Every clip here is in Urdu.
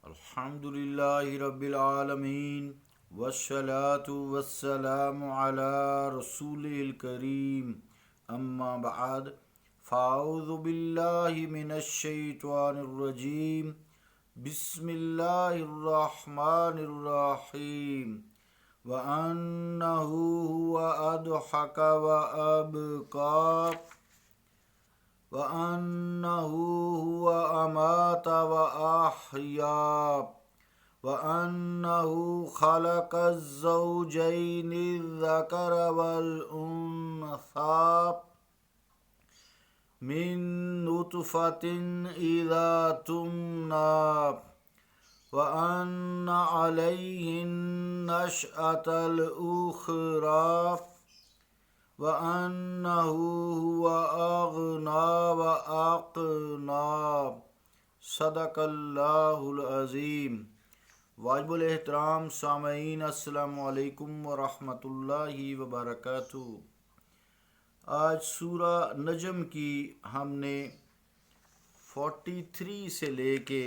الحمد للہ رب العالمین والصلاة والسلام علی رسول الکریم اما بعد فاعوذ باللہ من الشیطان الرجیم بسم اللہ الرحمن الرحیم وَأَنَّهُ هُوَ أَضْحَكَ وَأَبْكَى وَأَنَّهُ هُوَ أَمَاتَ وَأَحْيَا وَأَنَّهُ خَلَقَ الزَّوْجَيْنِ الذَّكَرَ وَالْأُنثَى مِن نُطْفَةٍ إِذَا تُمْنَىٰ وَأَنَّ عَلَيْهِ النَّشْأَةَ الْأُخْرَىٰ وَأَنَّهُ هُوَ أَغْنَىٰ وَأَقْنَىٰ صدق اللہ العظیم۔ واجب الاحترام سامعین، السلام علیکم ورحمۃ اللہ وبرکاتہ۔ آج سورہ نجم کی ہم نے 43 سے لے کے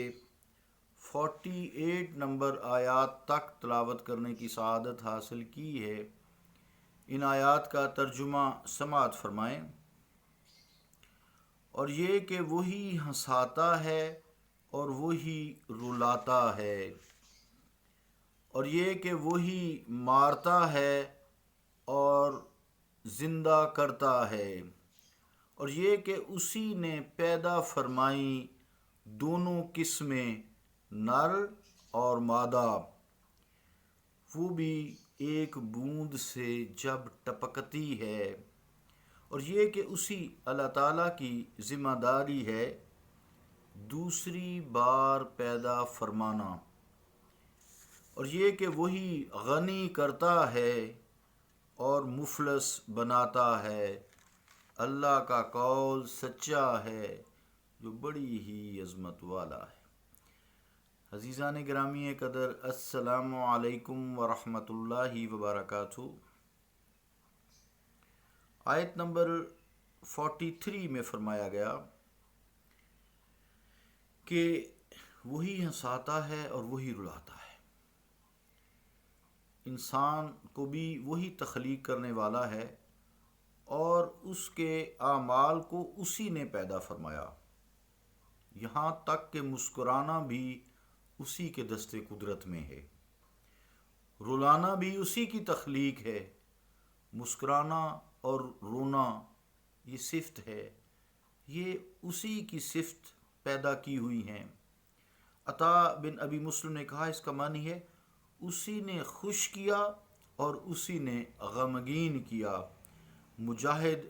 48 نمبر آیات تک تلاوت کرنے کی سعادت حاصل کی ہے۔ ان آیات کا ترجمہ سماعت فرمائیں۔ اور یہ کہ وہی ہنساتا ہے اور وہی رلاتا ہے، اور یہ کہ وہی مارتا ہے اور زندہ کرتا ہے، اور یہ کہ اسی نے پیدا فرمائی دونوں قسمیں، نر اور مادہ، وہ بھی ایک بوند سے جب ٹپکتی ہے، اور یہ کہ اسی اللہ تعالیٰ کی ذمہ داری ہے دوسری بار پیدا فرمانا، اور یہ کہ وہی غنی کرتا ہے اور مفلس بناتا ہے۔ اللہ کا قول سچا ہے جو بڑی ہی عظمت والا ہے۔ عزیزان گرامی قدر، السلام علیکم ورحمۃ اللہ وبرکاتہ۔ آیت نمبر 43 میں فرمایا گیا کہ وہی ہنساتا ہے اور وہی رلاتا ہے۔ انسان کو بھی وہی تخلیق کرنے والا ہے اور اس کے اعمال کو اسی نے پیدا فرمایا، یہاں تک کہ مسکرانا بھی اسی کے دست قدرت میں ہے، رلانا بھی اسی کی تخلیق ہے۔ مسکرانا اور رونا یہ صفت ہے، یہ اسی کی صفت پیدا کی ہوئی ہیں۔ عطا بن ابی مسلم نے کہا اس کا معنی ہے اسی نے خوش کیا اور اسی نے غمگین کیا۔ مجاہد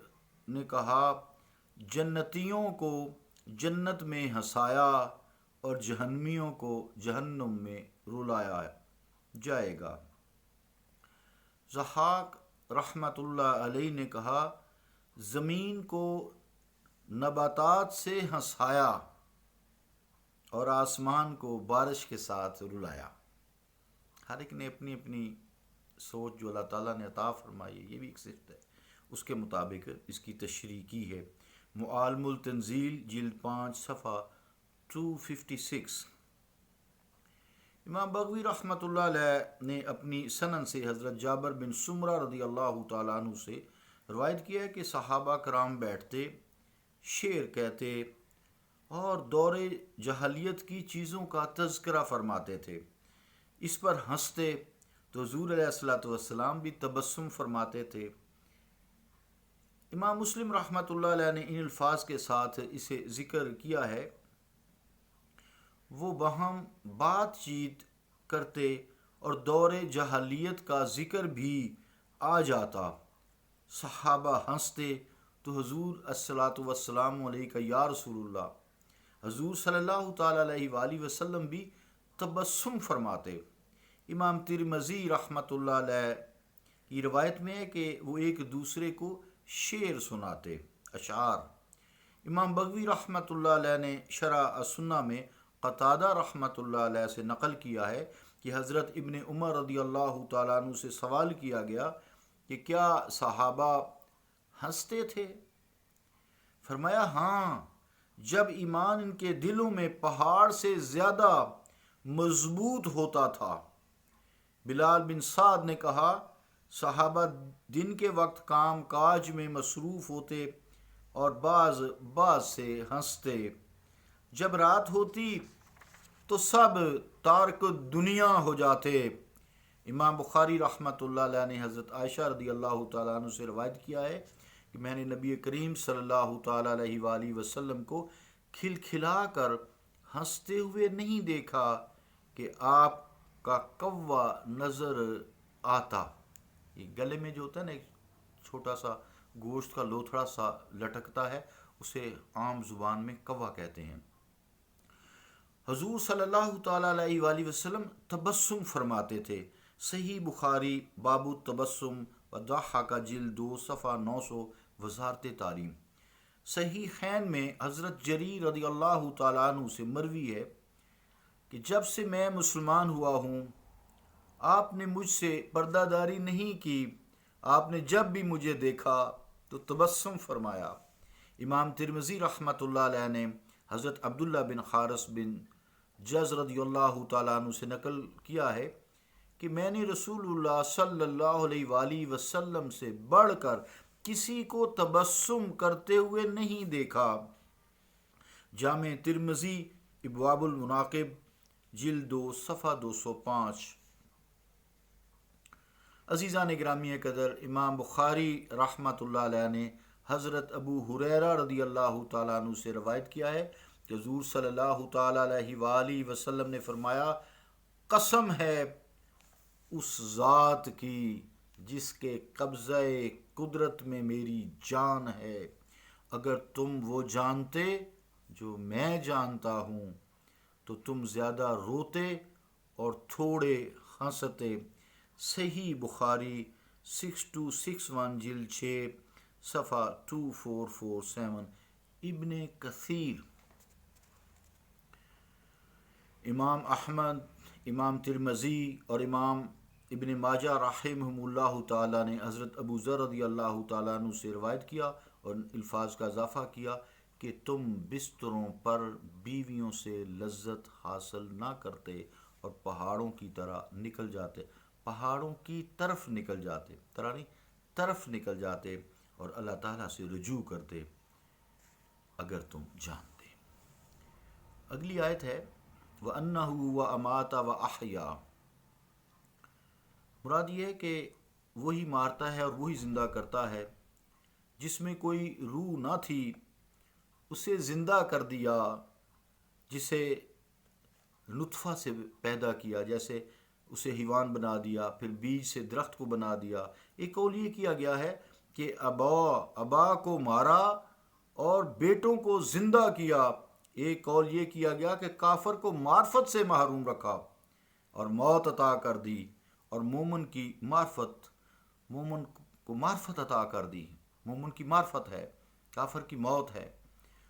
نے کہا جنتیوں کو جنت میں ہنسایا اور جہنمیوں کو جہنم میں رلایا جائے گا۔ ضحاک رحمۃ اللہ علیہ نے کہا زمین کو نباتات سے ہنسایا اور آسمان کو بارش کے ساتھ رلایا۔ ہر ایک نے اپنی اپنی سوچ جو اللہ تعالیٰ نے عطا فرمائی ہے، یہ بھی ایک صفت ہے، اس کے مطابق اس کی تشریح کی ہے۔ معالم التنزیل جلد 5 صفحہ 256۔ امام بغوی رحمۃ اللہ علیہ نے اپنی سنن سے حضرت جابر بن سمرہ رضی اللہ تعالیٰ عنہ سے روایت کیا ہے کہ صحابہ کرام بیٹھتے، شعر کہتے اور دور جاہلیت کی چیزوں کا تذکرہ فرماتے تھے، اس پر ہنستے تو حضور علیہ السلام بھی تبسم فرماتے تھے۔ امام مسلم رحمۃ اللہ علیہ نے ان الفاظ کے ساتھ اسے ذکر کیا ہے، وہ باہم بات چیت کرتے اور دور جاہلیت کا ذکر بھی آ جاتا، صحابہ ہنستے تو حضور الصلاۃ والسلام علیہ یا رسول اللہ، حضور صلی اللہ تعالیٰ علیہ وآلہ وسلم بھی تبسم فرماتے۔ امام ترمذی رحمۃ اللہ علیہ کی روایت میں ہے کہ وہ ایک دوسرے کو شعر سناتے، اشعار۔ امام بغوی رحمۃ اللہ علیہ نے شرح السنہ میں قتادہ رحمۃ اللہ علیہ سے نقل کیا ہے کہ حضرت ابن عمر رضی اللہ تعالیٰ عنہ سے سوال کیا گیا کہ کیا صحابہ ہنستے تھے؟ فرمایا ہاں، جب ایمان ان کے دلوں میں پہاڑ سے زیادہ مضبوط ہوتا تھا۔ بلال بن سعد نے کہا صحابہ دن کے وقت کام کاج میں مصروف ہوتے اور بعض سے ہنستے، جب رات ہوتی تو سب تارک دنیا ہو جاتے۔ امام بخاری رحمۃ اللہ علیہ نے حضرت عائشہ رضی اللہ تعالیٰ عنہ سے روایت کیا ہے کہ میں نے نبی کریم صلی اللہ تعالیٰ علیہ وآلہ وسلم کو کھلکھلا کر ہنستے ہوئے نہیں دیکھا کہ آپ کا کوا نظر آتا۔ یہ گلے میں جو ہوتا ہے نا ایک چھوٹا سا گوشت کا لوتھڑا سا لٹکتا ہے، اسے عام زبان میں کوا کہتے ہیں۔ حضور صلی اللہ تعالیٰ علیہ وآلہ وسلم تبسم فرماتے تھے۔ صحیح بخاری باب التبسم و ضحک جلد 2 صفحہ 900 وزارت تعلیم۔ صحیح خین میں حضرت جریر رضی اللہ تعالیٰ عنہ سے مروی ہے کہ جب سے میں مسلمان ہوا ہوں آپ نے مجھ سے پردہ داری نہیں کی، آپ نے جب بھی مجھے دیکھا تو تبسم فرمایا۔ امام ترمذی رحمۃ اللہ علیہ نے حضرت عبداللہ بن حارث بن جز رضی اللہ تعالیٰ عنہ سے نقل کیا ہے کہ میں نے رسول اللہ صلی اللہ علیہ وآلہ وسلم سے بڑھ کر کسی کو تبسم کرتے ہوئے نہیں دیکھا۔ جامع ترمذی ابواب المناقب جلد 2 صفحہ 205۔ عزیزان گرامی قدر، امام بخاری رحمۃ اللہ علیہ نے حضرت ابو ہریرہ رضی اللہ تعالیٰ عنہ سے روایت کیا ہے کہ حضور صلی اللہ تعالیٰ علیہ وآلہ وسلم نے فرمایا قسم ہے اس ذات کی جس کے قبضہ قدرت میں میری جان ہے، اگر تم وہ جانتے جو میں جانتا ہوں تو تم زیادہ روتے اور تھوڑے ہنستے۔ صحیح بخاری 6261 جلد 6 صفحہ 2447۔ ابن کثیر، امام احمد، امام ترمذی اور امام ابن ماجہ رحمہم اللہ تعالیٰ نے حضرت ابو ذر رضی اللہ تعالیٰ عنہ سے روایت کیا اور الفاظ کا اضافہ کیا کہ تم بستروں پر بیویوں سے لذت حاصل نہ کرتے اور پہاڑوں کی طرف نکل جاتے اور اللہ تعالیٰ سے رجوع کرتے اگر تم جانتے۔ اگلی آیت ہے وَأَنَّهُ وَأَمَاتَ وَأَحْيَا۔ مراد یہ ہے کہ وہی مارتا ہے اور وہی زندہ کرتا ہے، جس میں کوئی روح نہ تھی اسے زندہ کر دیا، جسے نطفہ سے پیدا کیا، جیسے اسے حیوان بنا دیا، پھر بیج سے درخت کو بنا دیا۔ ایک قول یہ کیا گیا ہے کہ ابا کو مارا اور بیٹوں کو زندہ کیا۔ ایک قول یہ کیا گیا کہ کافر کو معرفت سے محروم رکھا اور موت عطا کر دی، اور مومن کو معرفت عطا کر دی۔ مومن کی معرفت ہے، کافر کی موت ہے،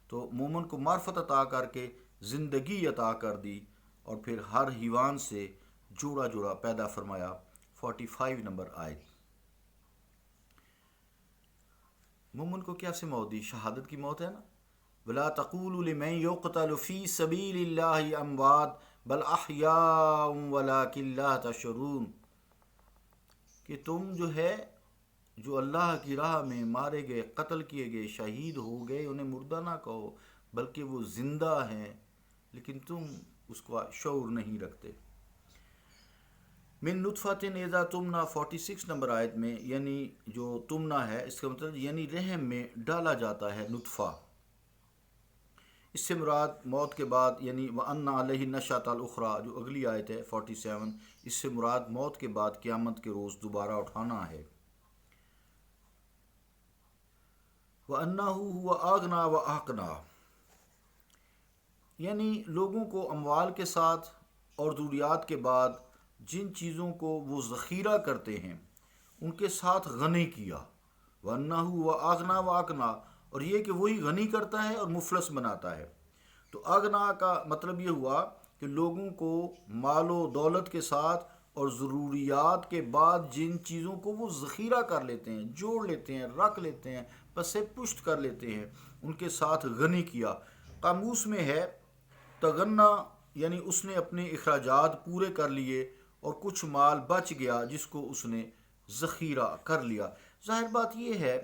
تو مومن کو معرفت عطا کر کے زندگی عطا کر دی، اور پھر ہر حیوان سے جوڑا جوڑا پیدا فرمایا۔ 45 نمبر آیت۔ مومن کو کیا سے موت دی؟ شہادت کی موت ہے نا۔ وَلَا تَقُولُوا لِمَن يُقْتَلُ فِي سَبِيلِ اللَّهِ أَمْوَاتٌ بَلْ أَحْيَاءٌ وَلَٰكِن لَّا تَشْعُرُونَ، کہ تم جو اللہ کی راہ میں مارے گئے، قتل کیے گئے، شہید ہو گئے، انہیں مردہ نہ کہو، بلکہ وہ زندہ ہیں، لیکن تم اس کو شعور نہیں رکھتے۔ من نطفۃ اذا تمنا 46 نمبر آیت میں، یعنی جو تمنا ہے اس کا مطلب یعنی رحم میں ڈالا جاتا ہے نطفہ۔ اس سے مراد موت کے بعد یعنی وَأَنَّ عَلَيْهِ النَّشْأَةَ الْأُخْرَى جو اگلی آیت ہے 47، اس سے مراد موت کے بعد قیامت کے روز دوبارہ اٹھانا ہے۔ وَأَنَّهُ هُوَ أَغْنَى وَأَقْنَى، یعنی لوگوں کو اموال کے ساتھ اور ذریات کے بعد جن چیزوں کو وہ ذخیرہ کرتے ہیں ان کے ساتھ غنی کیا۔ وَأَنَّهُ هُوَ أَغْنَى وَأَقْنَى، اور یہ کہ وہی غنی کرتا ہے اور مفلس بناتا ہے۔ تو اغنا کا مطلب یہ ہوا کہ لوگوں کو مال و دولت کے ساتھ اور ضروریات کے بعد جن چیزوں کو وہ ذخیرہ کر لیتے ہیں، جوڑ لیتے ہیں، رکھ لیتے ہیں، پسے پشت کر لیتے ہیں، ان کے ساتھ غنی کیا۔ قاموس میں ہے تغنا یعنی اس نے اپنے اخراجات پورے کر لیے اور کچھ مال بچ گیا جس کو اس نے ذخیرہ کر لیا۔ ظاہر بات یہ ہے،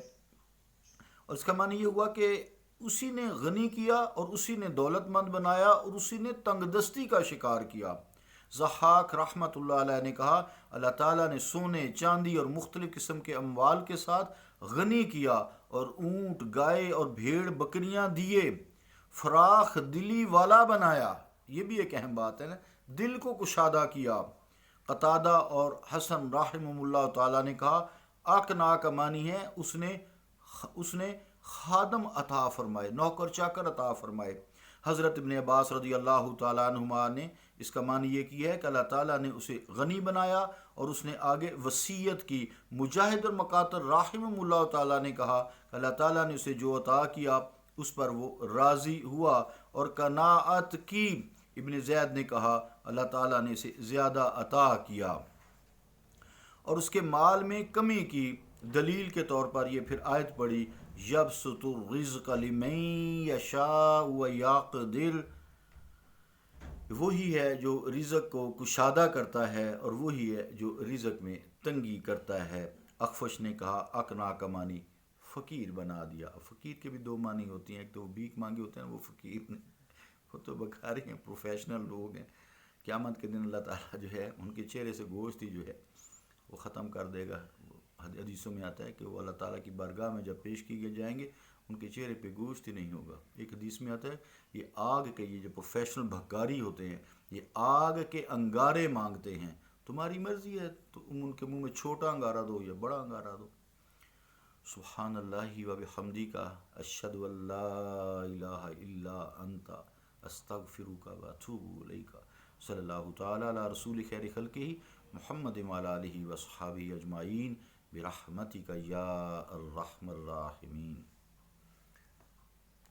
اور اس کا معنی یہ ہوا کہ اسی نے غنی کیا اور اسی نے دولت مند بنایا اور اسی نے تنگ دستی کا شکار کیا۔ ضحاک رحمۃ اللہ علیہ نے کہا اللہ تعالیٰ نے سونے چاندی اور مختلف قسم کے اموال کے ساتھ غنی کیا اور اونٹ گائے اور بھیڑ بکریاں دیے، فراخ دلی والا بنایا۔ یہ بھی ایک اہم بات ہے نا، دل کو کشادہ کیا۔ قتادہ اور حسن رحمہ اللہ تعالیٰ نے کہا اقنا کا معنی ہے اس نے خادم عطا فرمائے، نوکر چاکر عطا فرمائے۔ حضرت ابن عباس رضی اللہ تعالیٰ عنہما نے اس کا معنی یہ کیا ہے کہ اللہ تعالیٰ نے اسے غنی بنایا اور اس نے آگے وصیت کی۔ مجاہد المقاتل رحمہ اللہ تعالیٰ نے کہا کہ اللہ تعالیٰ نے اسے جو عطا کیا اس پر وہ راضی ہوا اور قناعت کی۔ ابن زید نے کہا اللہ تعالیٰ نے اسے زیادہ عطا کیا۔ اور اس کے مال میں کمی کی دلیل کے طور پر یہ پھر آیت پڑھی یبسط الرزق لمن یشاء ویقدر، وہی ہے جو رزق کو کشادہ کرتا ہے اور وہی ہے جو رزق میں تنگی کرتا ہے۔ اخفش نے کہا اقنا کا معنی فقیر بنا دیا۔ فقیر کے بھی دو معنی ہوتی ہیں، ایک تو وہ بھیک مانگے ہوتے ہیں، وہ فقیر نہیں، وہ تو بکھاری ہیں، پروفیشنل لوگ ہیں۔ قیامت کے دن اللہ تعالیٰ جو ہے ان کے چہرے سے گوشت ہی جو ہے وہ ختم کر دے گا۔ حدیثوں میں آتا ہے کہ وہ اللہ تعالیٰ کی بارگاہ میں جب پیش کیے جائیں گے ان کے چہرے پہ گوشت ہی نہیں ہوگا۔ ایک حدیث میں آتا ہے یہ آگ کے، یہ جو پروفیشنل بھکاری ہوتے ہیں یہ آگ کے انگارے مانگتے ہیں، تمہاری مرضی ہے تو ان کے منہ میں چھوٹا انگارہ دو یا بڑا انگارہ دو۔ سبحان اللہ و بحمدک اشہد ان لا الہ الا انت استغفرک و اتوب الیک۔ صلی اللہ تعالی علی رسول خیر خلقہ محمد وعلی آلہ وصحبہ اجمعین برحمتک یا ارحم الراحمین۔